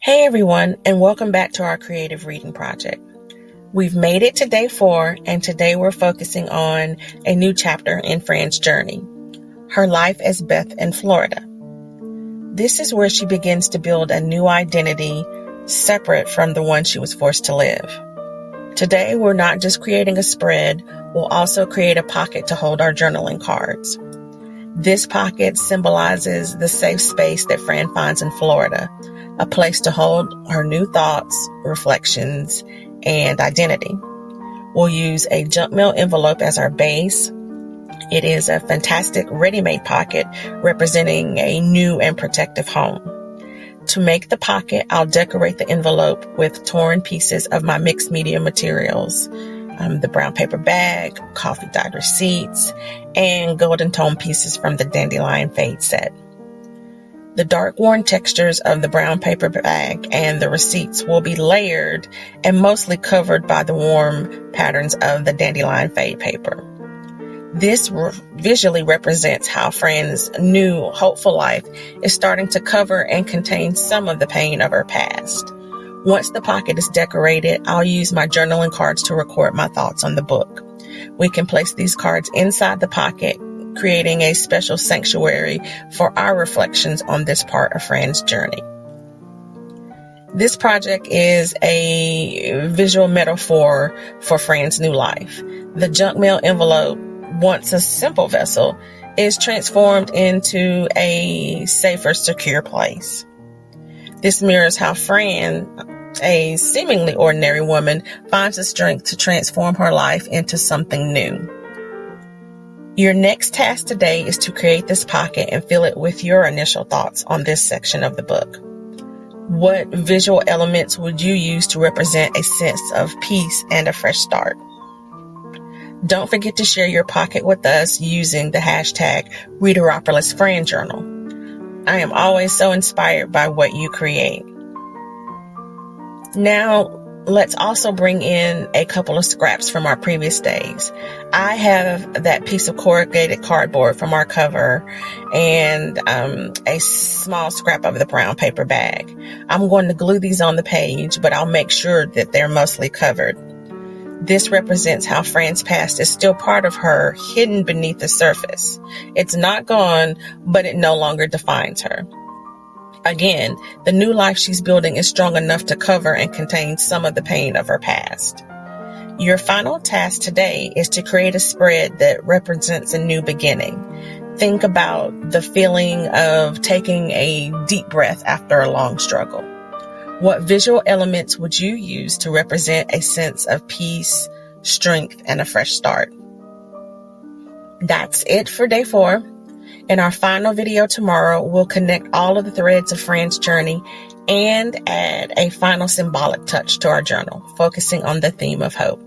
Hey everyone, and welcome back to our creative reading project. We've made it to day 4, and today we're focusing on a new chapter in Fran's journey, her life as Beth in Florida. This is where she begins to build a new identity separate from the one she was forced to live. Today, we're not just creating a spread, we'll also create a pocket to hold our journaling cards. This pocket symbolizes the safe space that Fran finds in Florida, a place to hold her new thoughts, reflections, and identity. We'll use a junk mail envelope as our base. It is a fantastic ready-made pocket representing a new and protective home. To make the pocket, I'll decorate the envelope with torn pieces of my mixed media materials, the brown paper bag, coffee-dyed receipts, and golden tone pieces from the Dandelion Fade set. The dark worn textures of the brown paper bag and the receipts will be layered and mostly covered by the warm patterns of the Dandelion Fade paper. This visually represents how Fran's new, hopeful life is starting to cover and contain some of the pain of her past. Once the pocket is decorated, I'll use my journaling cards to record my thoughts on the book. We can place these cards inside the pocket, creating a special sanctuary for our reflections on this part of Fran's journey. This project is a visual metaphor for Fran's new life. The junk mail envelope, once a simple vessel, is transformed into a safer, secure place. This mirrors how Fran, a seemingly ordinary woman, finds the strength to transform her life into something new. Your next task today is to create this pocket and fill it with your initial thoughts on this section of the book. What visual elements would you use to represent a sense of peace and a fresh start? Don't forget to share your pocket with us using the hashtag Readeropolis Fran Journal. I am always so inspired by what you create. Now, let's also bring in a couple of scraps from our previous days. I have that piece of corrugated cardboard from our cover and a small scrap of the brown paper bag. I'm going to glue these on the page, but I'll make sure that they're mostly covered. This represents how Fran's past is still part of her, hidden beneath the surface. It's not gone, but it no longer defines her. Again, the new life she's building is strong enough to cover and contain some of the pain of her past. Your final task today is to create a spread that represents a new beginning. Think about the feeling of taking a deep breath after a long struggle. What visual elements would you use to represent a sense of peace, strength, and a fresh start? That's it for day 4. In our final video tomorrow, we'll connect all of the threads of Fran's journey and add a final symbolic touch to our journal, focusing on the theme of hope.